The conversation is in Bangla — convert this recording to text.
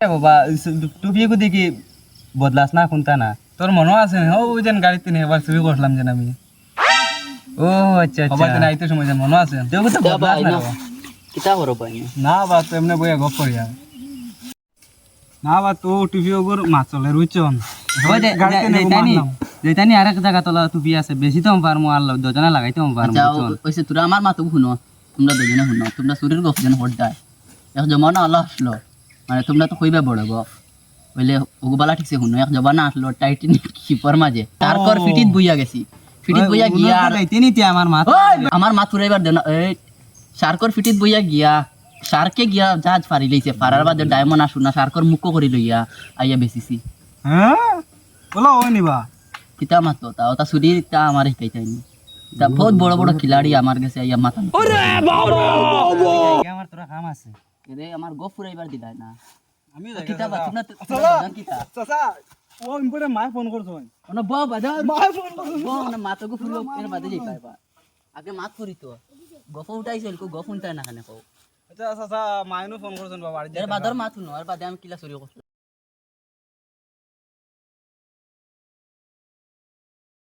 বাবা টুপিয়ে দেখি বদলাস না কোনটা না তোর মনে আছে ও ওই যেন গাড়িতে নিয়ে এবার চুরি করলাম যেন আমি ও আচ্ছা আচ্ছা বাবা আইতে সময় যেন মনে আছে তুই তো বদলাস না কিতা করো পাই না বা তো এমনি বইয়া গপ করি আর না বা তো টুপি ওগর মাছ চলে রুইছন গাড়িতে নিয়ে মারলাম যেতানি আরেক জায়গা তোলা টুপি আছে বেশি তো পারমু আর দুজনে লাগাইতে পারমু আচ্ছা ওইসে তোরা আমার মাতো শুনো তোমরা দুজনে শুনো তোমরা চুরির গপ যেন হঠাৎ এক জমানা আল্লাহ আসলো মানে তোমরা তো কইবা বড় গপ বলে ওগুবালা ঠিকছে শুনো এক জমানা আসলো টাইটানিক শিপর মাঝে তারপর ফিটিত বইয়া গেছি ফিটিত বইয়া গিয়া আমার মাথ ফুরাইবার দেন এই শার্কর ফিটিত বইয়া গিয়া শার্কে গিয়া জাহাজ ফারি লইছে ফারার বাদে ডায়মন্ড আসু না শার্কর মুক্ক করে লইয়া আইয়া বেচিছি হ্যাঁ বলো ওই নিবা কিতা মাতো তা চুরির তা আমার শিকাইতাইনি তা বহুত বড় বড় খিলাড়ি আমার কাছে আইয়া মাথা আমার তোরা কাম আছে রে আমার গপ ফুরাইবার দিলাই না আমি কিতা বা তোমরা কিতা চাচা ও ইম্পরে মাই ফোন করছ ওনা বা বাজার মাই ফোন করছ ওনা মাতগু ফুলো এর বাদে যাই পাইবা আগে মাত করি তো গপ উঠাইছিল কো গপ উঠাই না খানে কও আচ্ছা চাচা মাইনু ফোন করছেন বাবা এর বাদর মাত নো আর বাদে আমি কিলা চুরি করছি